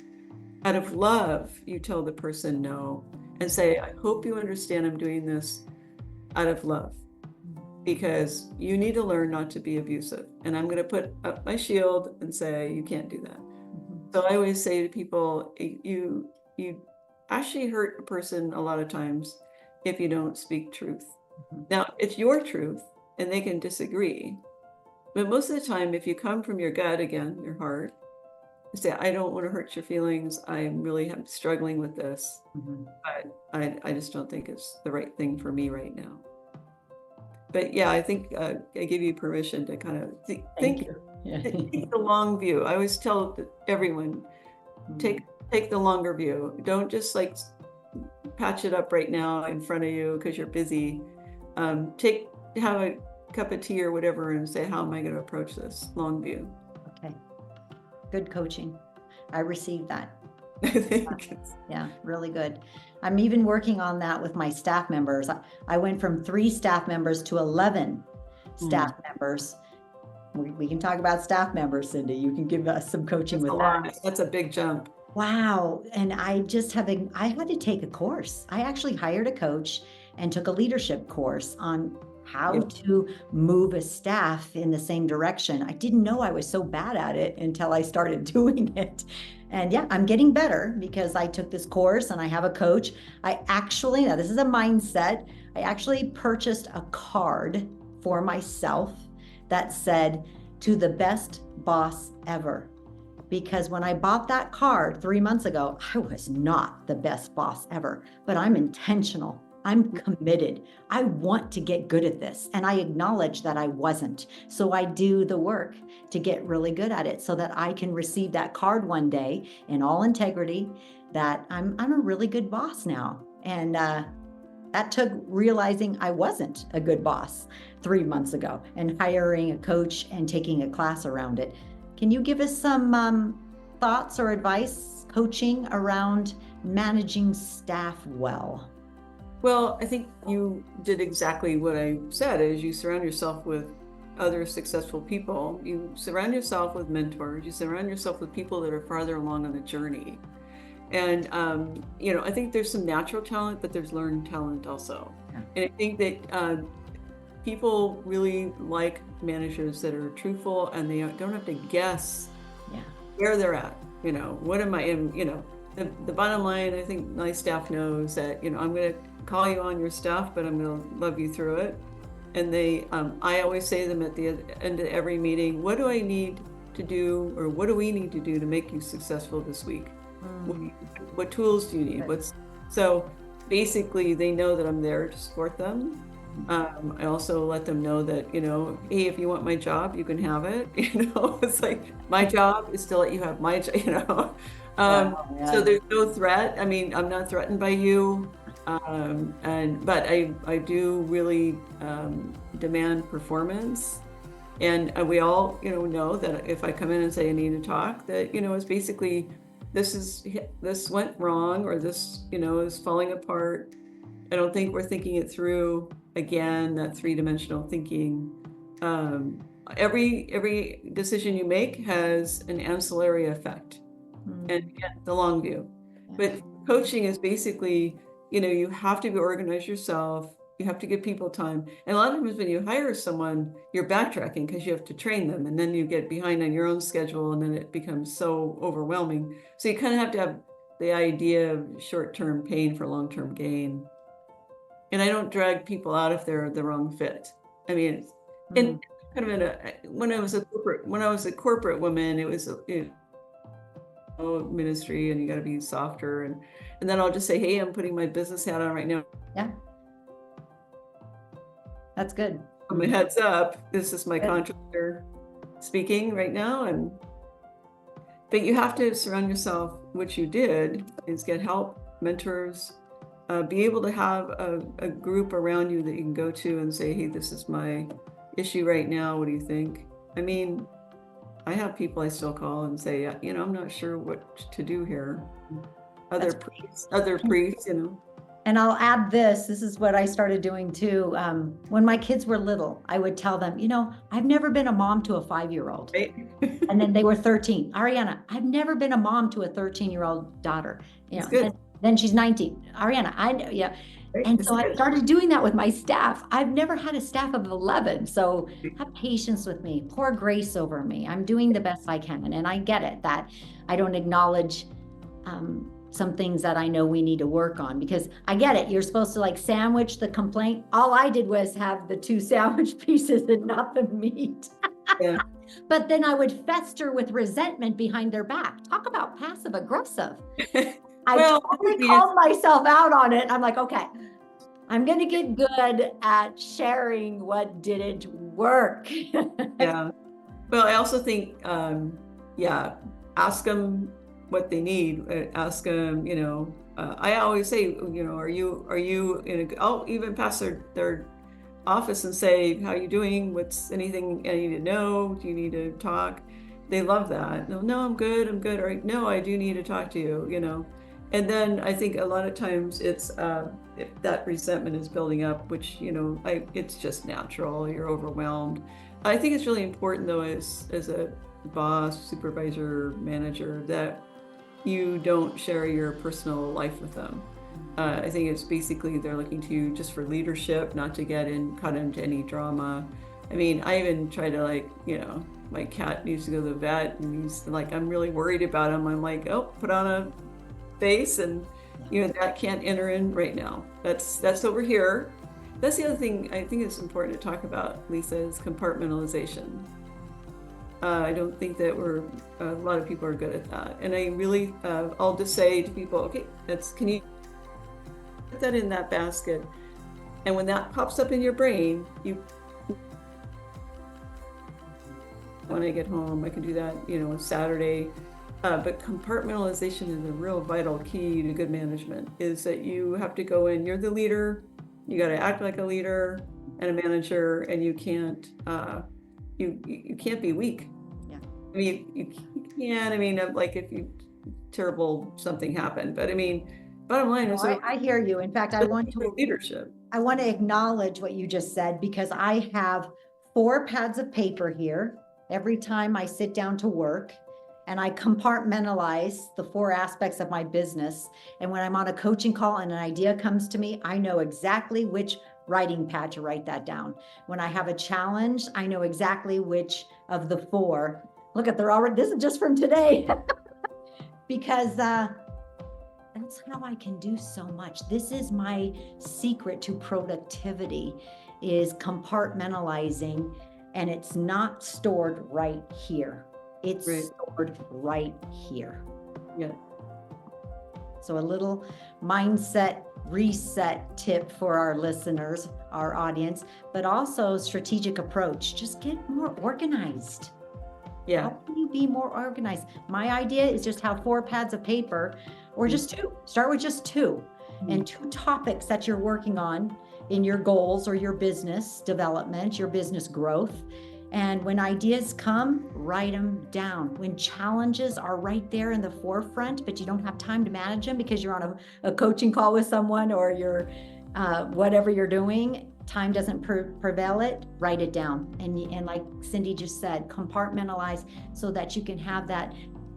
Out of love, you tell the person no and say, I hope you understand I'm doing this out of love, because you need to learn not to be abusive. And I'm going to put up my shield and say, you can't do that. So I always say to people, you actually hurt a person a lot of times if you don't speak truth. Now, it's your truth and they can disagree. But most of the time, if you come from your gut, again, your heart, say, I don't want to hurt your feelings. I'm really struggling with this. But I just don't think it's the right thing for me right now. But yeah, I think I give you permission to kind of think the long view. I always tell everyone, take the longer view. Don't just like patch it up right now in front of you because you're busy. Have a cup of tea or whatever and say, how am I going to approach this? Long view. Okay. Good coaching. I received that. Yeah, really good. I'm even working on that with my staff members. I went from 3 staff members to 11 staff members. We can talk about staff members, Cindy. You can give us some coaching with that. That's a big jump. Wow. And I had to take a course. I actually hired a coach and took a leadership course on how to move a staff in the same direction. I didn't know I was so bad at it until I started doing it. And yeah, I'm getting better because I took this course and I have a coach. Now this is a mindset. I actually purchased a card for myself that said, to the best boss ever. Because when I bought that card 3 months ago, I was not the best boss ever, but I'm intentional. I'm committed. I want to get good at this. And I acknowledge that I wasn't. So I do the work to get really good at it so that I can receive that card one day in all integrity that I'm a really good boss now. And that took realizing I wasn't a good boss 3 months ago and hiring a coach and taking a class around it. Can you give us some thoughts or advice, coaching around managing staff well? Well, I think you did exactly what I said, is you surround yourself with other successful people. You surround yourself with mentors. You surround yourself with people that are farther along on the journey. And, I think there's some natural talent, but there's learned talent also. Yeah. And I think that people really like managers that are truthful and they don't have to guess where they're at. What am I in, the bottom line, I think my staff knows that, I'm going to call you on your stuff, but I'm going to love you through it. And I always say to them at the end of every meeting, what do I need to do, or what do we need to do to make you successful this week? What tools do you need? So basically they know that I'm there to support them. I also let them know that, hey, if you want my job, you can have it. It's like, my job is to let you have my job, So there's no threat. I mean, I'm not threatened by you. But I do really demand performance. And we all, know that if I come in and say I need to talk, that, it's basically, this went wrong, or this, is falling apart. I don't think we're thinking it through. Again, that 3-dimensional thinking. Every decision you make has an ancillary effect, and the long view. But coaching is basically, you have to organize yourself. You have to give people time. And a lot of times when you hire someone, you're backtracking because you have to train them, and then you get behind on your own schedule, and then it becomes so overwhelming. So you kind of have to have the idea of short-term pain for long-term gain. And I don't drag people out if they're the wrong fit. I mean, and kind of in a, when I was a corporate woman, it was ministry, and you got to be softer, and then I'll just say, hey, I'm putting my business hat on right now. Yeah. That's good. My heads up, this is my contractor speaking right now. But you have to surround yourself. What you did is get help, mentors, be able to have a group around you that you can go to and say, hey, this is my issue right now. What do you think? I mean, I have people I still call and say, I'm not sure what to do here. Other priests, And I'll add this is what I started doing too. When my kids were little, I would tell them, I've never been a mom to a 5-year-old. Right. And then they were 13. Ariana, I've never been a mom to a 13-year-old daughter. Good. Then she's 19. Ariana, yeah. And so I started doing that with my staff. I've never had a staff of 11. So have patience with me, pour grace over me. I'm doing the best I can. And I get it that I don't acknowledge some things that I know we need to work on, because I get it. You're supposed to like sandwich the complaint. All I did was have the 2 sandwich pieces and not the meat. Yeah. But then I would fester with resentment behind their back. Talk about passive aggressive. I totally called myself out on it. I'm like, okay, I'm going to get good at sharing what didn't work. Yeah. Well, I also think, ask them what they need. Ask them, I always say, are you I'll even pass their office and say, how are you doing? What's anything I need to know? Do you need to talk? They love that. No, I'm good. All right. No, I do need to talk to you, And then I think a lot of times it's, if that resentment is building up, which, it's just natural, you're overwhelmed. I think it's really important though, as a boss, supervisor, manager, that you don't share your personal life with them. I think it's basically they're looking to you just for leadership, not to get caught into any drama. I mean, I even try to my cat needs to go to the vet, and he's like, I'm really worried about him. I'm like, oh, put on a face, and that can't enter in right now. That's over here. That's the other thing I think it's important to talk about, Lisa, is compartmentalization. I don't think that a lot of people are good at that. And I really, I'll just say to people, okay, can you put that in that basket? And when that pops up in your brain, when I get home, I can do that, on Saturday. But compartmentalization is a real vital key to good management, is that you have to go in, you're the leader, you got to act like a leader and a manager, and you can't, you can't be weak. Yeah. I mean, you can't, if terrible something happened, but bottom line is. I hear you. In fact, I want to acknowledge what you just said, because I have 4 pads of paper here every time I sit down to work, and I compartmentalize the 4 aspects of my business. And when I'm on a coaching call and an idea comes to me, I know exactly which writing pad to write that down. When I have a challenge, I know exactly which of the 4. Look at, they're already, this is just from today. Because that's how I can do so much. This is my secret to productivity, is compartmentalizing, and it's not stored right here. It's stored right here. Yeah. So a little mindset reset tip for our listeners, our audience, but also strategic approach. Just get more organized. Yeah. How can you be more organized? My idea is just have 4 pads of paper, or just 2. Start with just 2, and 2 topics that you're working on in your goals or your business development, your business growth. And when ideas come, write them down. When challenges are right there in the forefront, but you don't have time to manage them because you're on a coaching call with someone, or you're whatever you're doing, time doesn't prevail it, write it down. And like Cindy just said, compartmentalize so that you can have that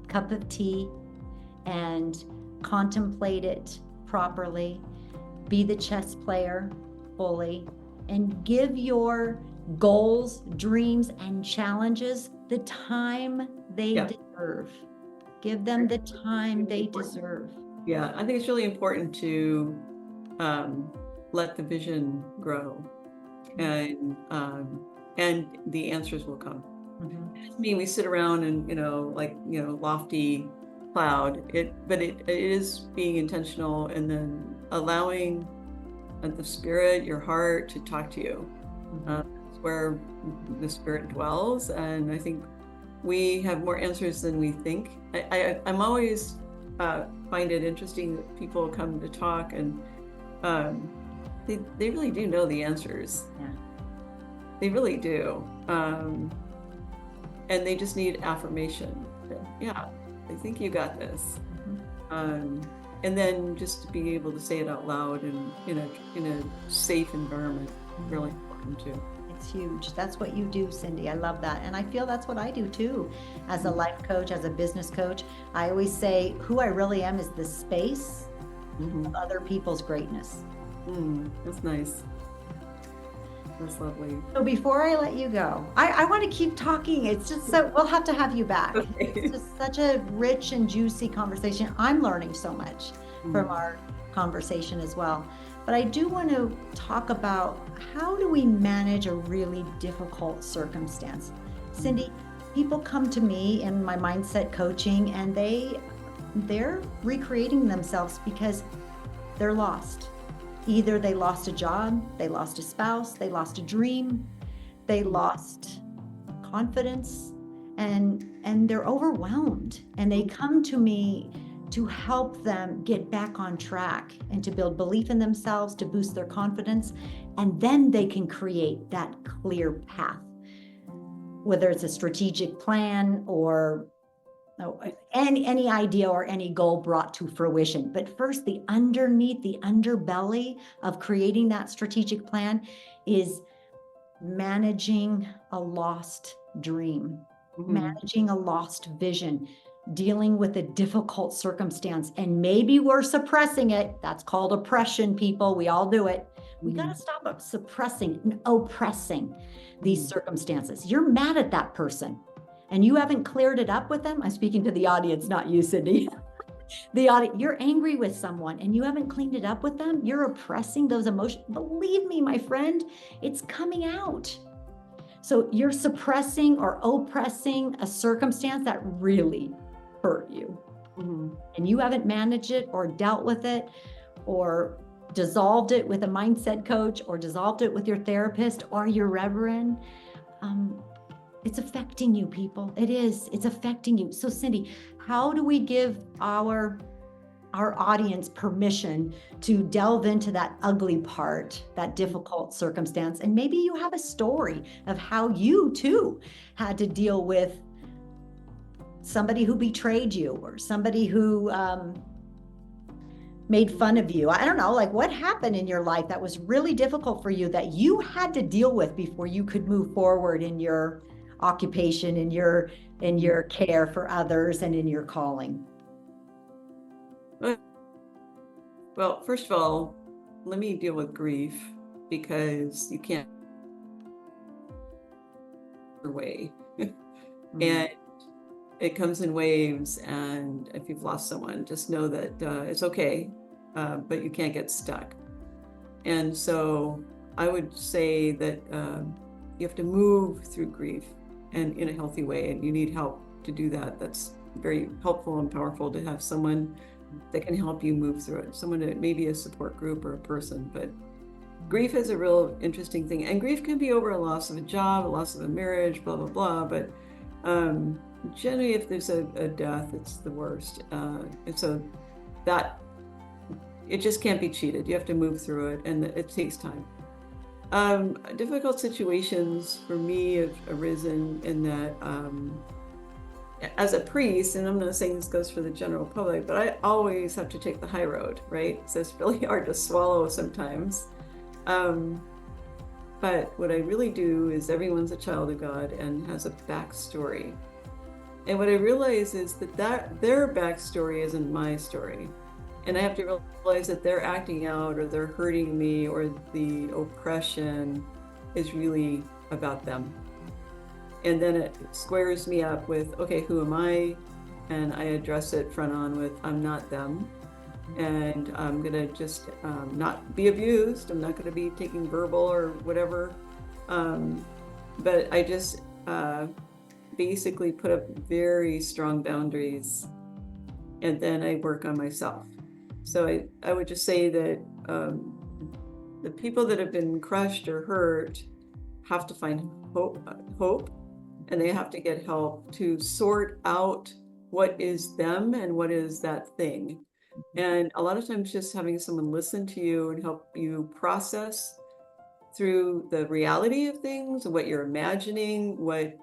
cup of tea and contemplate it properly. Be the chess player fully and give your goals, dreams, and challenges the time they deserve. Give them the time they deserve. Yeah, I think it's really important to let the vision grow, and the answers will come. It doesn't mean we sit around and lofty cloud. But it is being intentional, and then allowing the spirit, your heart, to talk to you. It's where the spirit dwells, and I think we have more answers than we think. I'm always find it interesting that people come to talk, and they really do know the answers. Yeah. They really do. And they just need affirmation. Yeah, I think you got this. And then just to be able to say it out loud and in a safe environment, really important too. It's huge. That's what you do, Cindy. I love that. And I feel that's what I do too. As a life coach, as a business coach, I always say who I really am is the space of other people's greatness. That's nice. That's lovely. So before I let you go, I want to keep talking. It's just so, we'll have to have you back. Okay. It's just such a rich and juicy conversation. I'm learning so much from our conversation as well. But I do want to talk about how do we manage a really difficult circumstance? Cindy, people come to me in my mindset coaching, and they're recreating themselves because they're lost. Either they lost a job, they lost a spouse, they lost a dream, they lost confidence, and they're overwhelmed. And they come to me to help them get back on track and to build belief in themselves, to boost their confidence, and then they can create that clear path, whether it's a strategic plan or any idea or any goal brought to fruition. But first, the underbelly of creating that strategic plan is managing a lost dream, managing a lost vision, dealing with a difficult circumstance. And maybe we're suppressing it. That's called oppression, people. We all do it. We got to stop suppressing and oppressing these circumstances. You're mad at that person and you haven't cleared it up with them. I'm speaking to the audience, not you, Cindy. The audience, you're angry with someone and you haven't cleaned it up with them. You're oppressing those emotions. Believe me, my friend, it's coming out. So you're suppressing or oppressing a circumstance that really hurt you. And you haven't managed it or dealt with it or dissolved it with a mindset coach or dissolved it with your therapist or your reverend. It's affecting you, people. It is. It's affecting you. So Cindy, how do we give our audience permission to delve into that ugly part, that difficult circumstance? And maybe you have a story of how you too had to deal with somebody who betrayed you or somebody who made fun of you. I don't know, like what happened in your life that was really difficult for you that you had to deal with before you could move forward in your occupation, in your care for others, and in your calling? Well, first of all, let me deal with grief, because you can't away. And it comes in waves, and if you've lost someone, just know that it's okay, but you can't get stuck. And so I would say that you have to move through grief and in a healthy way, and you need help to do that. That's very helpful and powerful to have someone that can help you move through it, someone that maybe a support group or a person. But grief is a real interesting thing, and grief can be over a loss of a job, a loss of a marriage, blah, blah, blah. But generally, if there's a death, it's the worst. And so that, it just can't be cheated. You have to move through it, and it takes time. Difficult situations for me have arisen in that as a priest, and I'm not saying this goes for the general public, but I always have to take the high road, right? So it's really hard to swallow sometimes. But what I really do is, everyone's a child of God and has a backstory. And what I realize is that their backstory isn't my story. And I have to realize that they're acting out or they're hurting me or the oppression is really about them. And then it squares me up with, okay, who am I? And I address it front on with, I'm not them. And I'm going to just not be abused. I'm not going to be taking verbal or whatever. But I just basically put up very strong boundaries. And then I work on myself. So I would just say that the people that have been crushed or hurt have to find hope, and they have to get help to sort out what is them and what is that thing. And a lot of times just having someone listen to you and help you process through the reality of things, what you're imagining, what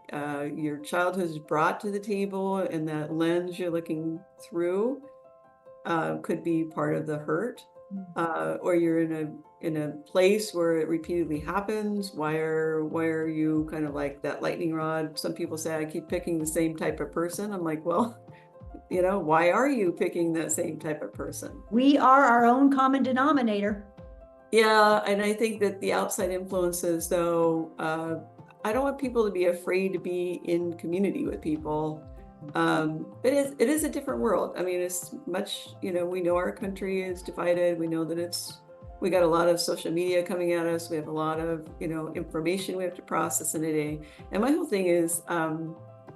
your childhood has brought to the table, and that lens you're looking through could be part of the hurt, or you're in a place where it repeatedly happens. Why are you kind of like that lightning rod? Some people say I keep picking the same type of person. I'm like, well, why are you picking that same type of person? We are our own common denominator. Yeah, and I think that the outside influences, though, I don't want people to be afraid to be in community with people. But it is a different world. I mean, it's much, we know our country is divided. We know that we got a lot of social media coming at us. We have a lot of, information we have to process in a day. And my whole thing is,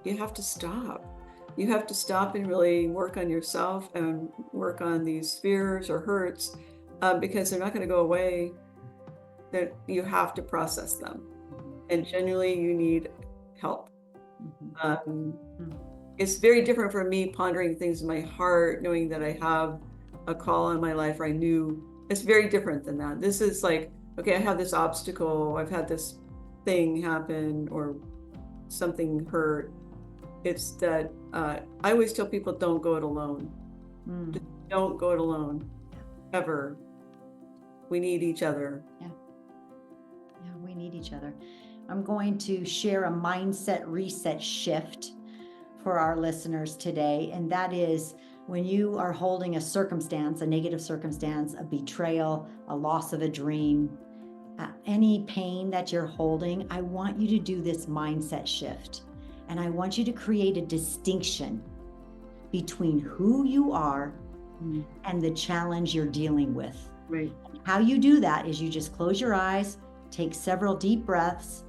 you have to stop. You have to stop and really work on yourself and work on these fears or hurts, because they're not going to go away. That you have to process them. And generally you need help. It's very different for me pondering things in my heart, knowing that I have a call in my life, or I knew. It's very different than that. This is like, okay, I have this obstacle, I've had this thing happen, or something hurt. It's that I always tell people, don't go it alone. Just don't go it alone, ever. We need each other. Yeah, we need each other. I'm going to share a mindset reset shift for our listeners today. And that is, when you are holding a circumstance, a negative circumstance, a betrayal, a loss of a dream, any pain that you're holding, I want you to do this mindset shift. And I want you to create a distinction between who you are and the challenge you're dealing with. Right. How you do that is you just close your eyes, take several deep breaths,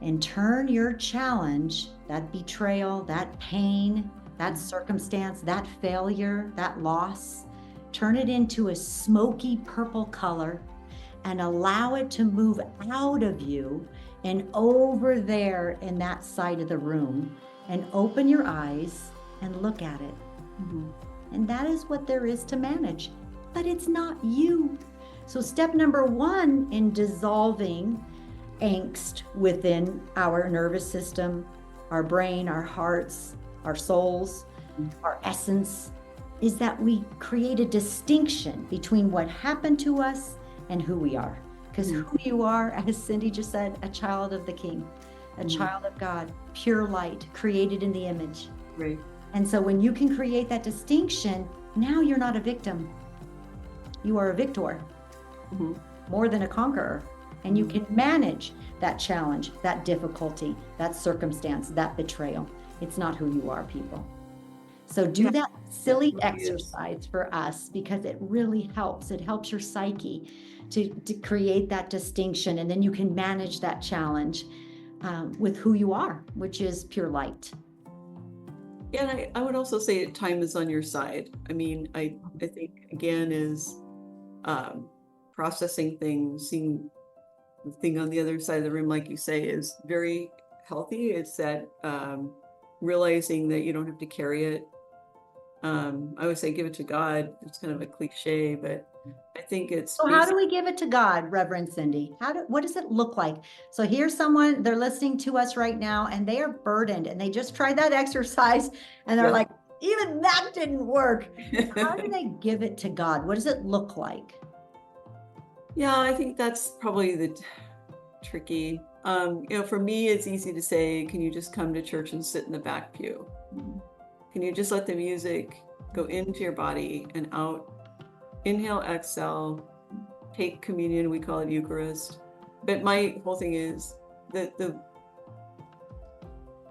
and turn your challenge, that betrayal, that pain, that circumstance, that failure, that loss, turn it into a smoky purple color and allow it to move out of you and over there in that side of the room, and open your eyes and look at it. And that is what there is to manage, but it's not you. So step number one in dissolving angst within our nervous system, our brain, our hearts, our souls, our essence, is that we create a distinction between what happened to us and who we are. Because who you are, as Cindy just said, a child of the King, a child of God, pure light, created in the image. Right. And so when you can create that distinction, now you're not a victim. You are a victor, more than a conqueror. And you can manage that challenge, that difficulty, that circumstance, that betrayal. It's not who you are, people. So do that silly exercise for us, because it really helps. It helps your psyche to create that distinction. And then you can manage that challenge with who you are, which is pure light. Yeah, and I would also say time is on your side. I mean, I think, again, is processing things, seeing the thing on the other side of the room, like you say, is very healthy. It's that realizing that you don't have to carry it. I would say give it to God. It's kind of a cliche, but I think it's. So how do we give it to God, Reverend Cindy? What does it look like? So here's someone, they're listening to us right now, and they are burdened, and they just tried that exercise, and they're like, even that didn't work. How do they give it to God? What does it look like? Yeah, I think that's probably the tricky. For me, it's easy to say, can you just come to church and sit in the back pew? Can you just let the music go into your body and out. Inhale, exhale, take communion. We call it Eucharist. But my whole thing is the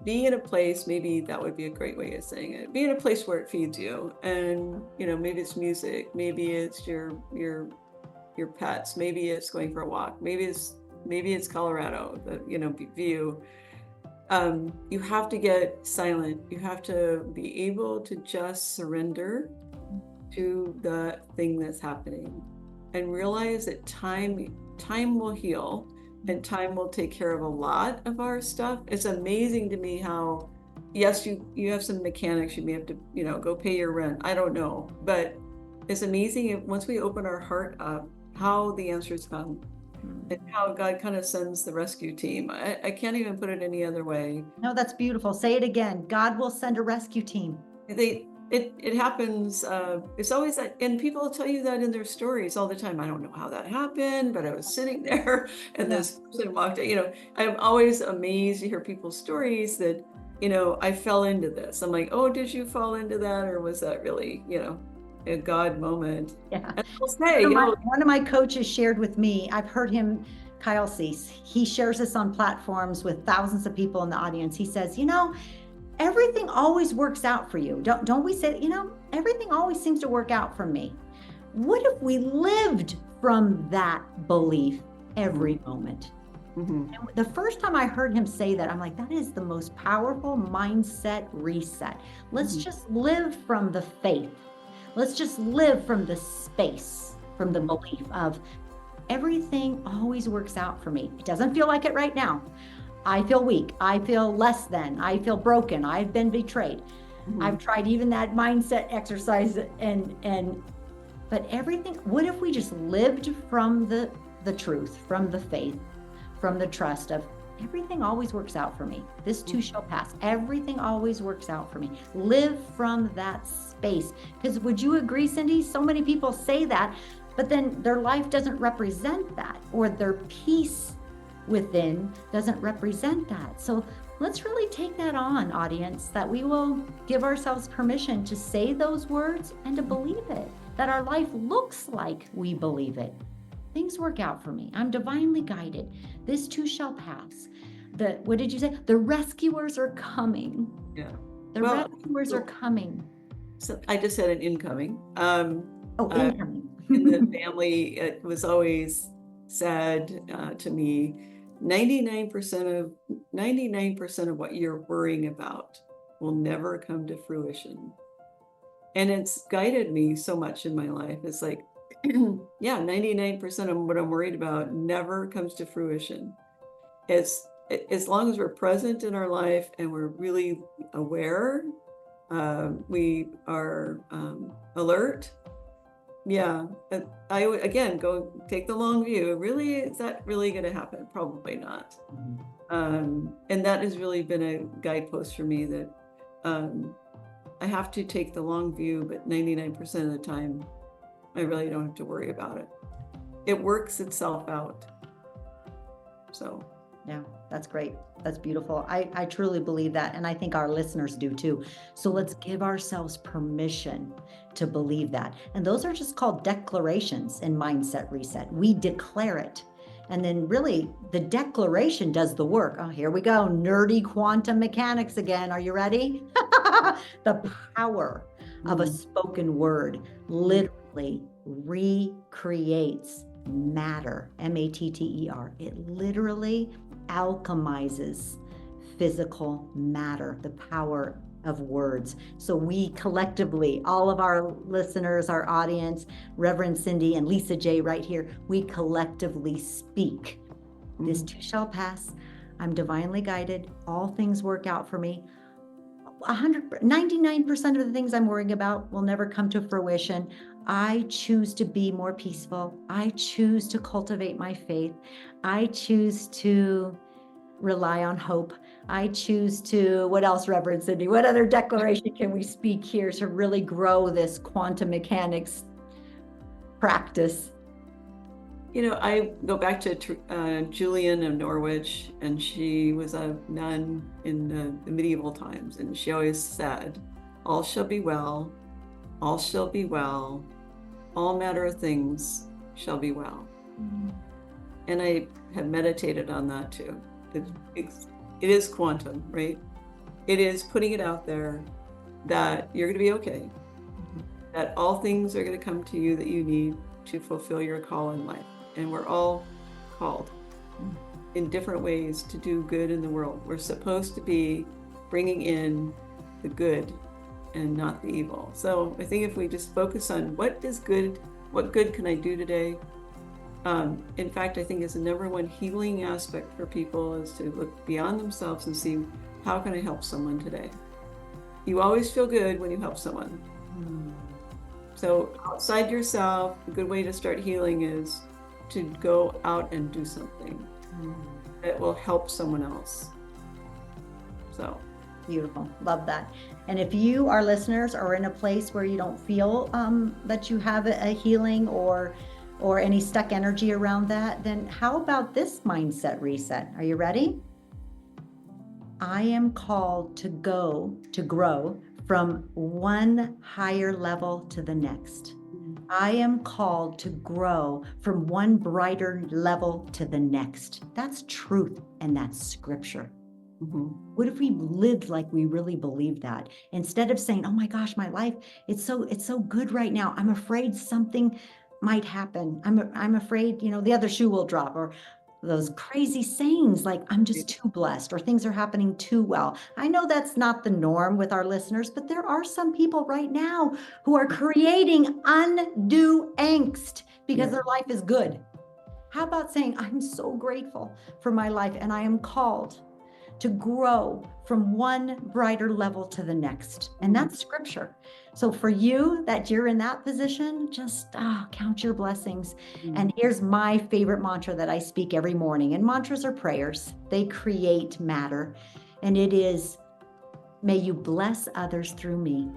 be in a place, maybe that would be a great way of saying it. Be in a place where it feeds you. And, maybe it's music, maybe it's your pets, maybe it's going for a walk, maybe it's Colorado, the view. You have to get silent. You have to be able to just surrender to the thing that's happening and realize that time will heal and time will take care of a lot of our stuff. It's amazing to me how, yes, you have some mechanics, you may have to, go pay your rent. I don't know, but it's amazing once we open our heart up, how the answers come and how God kind of sends the rescue team. I can't even put it any other way. No, that's beautiful. Say it again. God will send a rescue team. It happens. It's always that, and people will tell you that in their stories all the time. I don't know how that happened, but I was sitting there and this person walked out. I'm always amazed to hear people's stories that, I fell into this. I'm like, oh, did you fall into that? Or was that really, a God moment? Yeah. And I'll say, one of my coaches shared with me, I've heard him, Kyle Cease, he shares this on platforms with thousands of people in the audience. He says, everything always works out for you. Don't we say, everything always seems to work out for me. What if we lived from that belief every moment? And the first time I heard him say that, I'm like, that is the most powerful mindset reset. Let's just live from the faith. Let's just live from the space, from the belief of everything always works out for me. It doesn't feel like it right now. I feel weak. I feel less than. I feel broken. I've been betrayed. I've tried even that mindset exercise but everything, what if we just lived from the truth, from the faith, from the trust of everything always works out for me. This too shall pass. Everything always works out for me. Live from that space. Because would you agree, Cindy? So many people say that, but then their life doesn't represent that, or their peace within doesn't represent that. So let's really take that on, audience, that we will give ourselves permission to say those words and to believe it, that our life looks like we believe it. Things work out for me. I'm divinely guided. This too shall pass. What did you say? The rescuers are coming. Yeah. The rescuers are coming. So I just had an incoming. Incoming. In the family, it was always said to me, 99% of what you're worrying about will never come to fruition. And it's guided me so much in my life. It's like, 99% of what I'm worried about never comes to fruition. As long as we're present in our life and we're really aware, we are alert. Yeah, I would, again, go take the long view. Really, is that really going to happen? Probably not. And that has really been a guidepost for me that I have to take the long view, but 99% of the time, I really don't have to worry about it. It works itself out. So. Yeah, that's great. That's beautiful. I truly believe that. And I think our listeners do too. So let's give ourselves permission to believe that. And those are just called declarations in Mindset Reset. We declare it. And then really the declaration does the work. Oh, here we go. Nerdy quantum mechanics again. Are you ready? The power of a spoken word literally recreates matter, M-A-T-T-E-R. It literally alchemizes physical matter, the power of words. So we collectively, all of our listeners, our audience, Reverend Cindy and Lisa J right here, we collectively speak. This too shall pass. I'm divinely guided. All things work out for me. 99% of the things I'm worrying about will never come to fruition. I choose to be more peaceful. I choose to cultivate my faith. I choose to rely on hope. I choose to, what else, Reverend Cindy? What other declaration can we speak here to really grow this quantum mechanics practice? I go back to Julian of Norwich, and she was a nun in the medieval times, and she always said, all shall be well, all shall be well, all matter of things shall be well. And I have meditated on that too. It is quantum, right? It is putting it out there that you're going to be okay, that all things are going to come to you that you need to fulfill your call in life. And we're all called in different ways to do good in the world. We're supposed to be bringing in the good and not the evil. So I think if we just focus on what is good, what good can I do today? In fact, I think it's the number one healing aspect for people is to look beyond themselves and see, how can I help someone today? You always feel good when you help someone. So outside yourself, a good way to start healing is to go out and do something that will help someone else. So beautiful. Love that. And if you, our listeners, are in a place where you don't feel that you have a healing or any stuck energy around that, then how about this mindset reset? Are you ready? I am called to grow from one higher level to the next. I am called to grow from one brighter level to the next. That's truth, and that's scripture. What if we lived like we really believed that? Instead of saying, oh my gosh, my life, it's so good right now. I'm afraid something might happen. I'm afraid, the other shoe will drop, or those crazy sayings like, I'm just too blessed, or things are happening too well. I know that's not the norm with our listeners, but there are some people right now who are creating undue angst because their life is good. How about saying, I'm so grateful for my life, and I am called to grow from one brighter level to the next. And that's scripture. So for you that you're in that position, just count your blessings. And here's my favorite mantra that I speak every morning. And mantras are prayers. They create matter. And it is, may you bless others through me.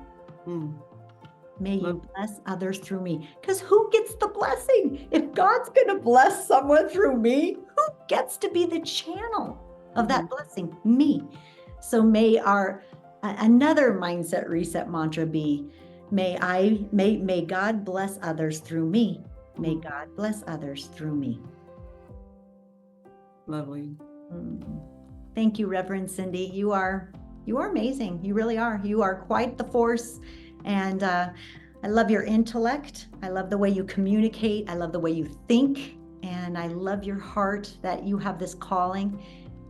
May you bless others through me. Because who gets the blessing? If God's going to bless someone through me, who gets to be the channel of that blessing? Me. So may our another mindset reset mantra be, may God bless others through me. May God bless others through me. Lovely. Thank you, Reverend Cindy. You are amazing. You really are. You are quite the force. And I love your intellect. I love the way you communicate. I love the way you think. And I love your heart that you have this calling.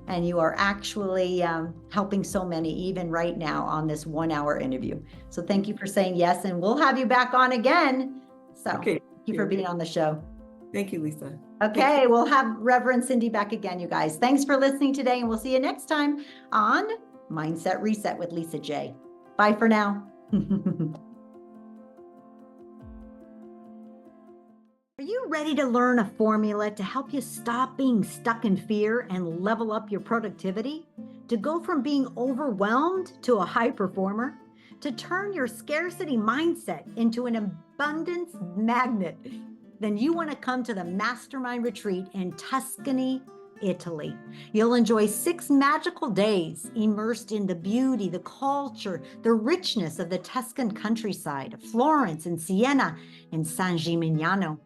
And you are actually helping so many, even right now on this 1-hour interview. So thank you for saying yes, and we'll have you back on again. So thank you for being on the show. Thank you, Lisa. Okay, we'll have Reverend Cindy back again, you guys. Thanks for listening today, and we'll see you next time on Mindset Reset with Lisa J. Bye for now. Are you ready to learn a formula to help you stop being stuck in fear and level up your productivity? To go from being overwhelmed to a high performer? To turn your scarcity mindset into an abundance magnet? Then you want to come to the Mastermind Retreat in Tuscany, Italy. You'll enjoy 6 magical days immersed in the beauty, the culture, the richness of the Tuscan countryside, Florence and Siena and San Gimignano.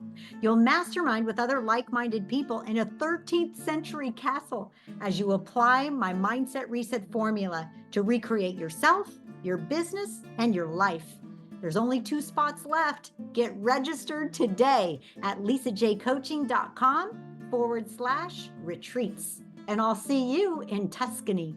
You'll mastermind with other like-minded people in a 13th century castle as you apply my Mindset Reset formula to recreate yourself, your business, and your life. There's only 2 spots left. Get registered today at lisajcoaching.com/retreats. And I'll see you in Tuscany.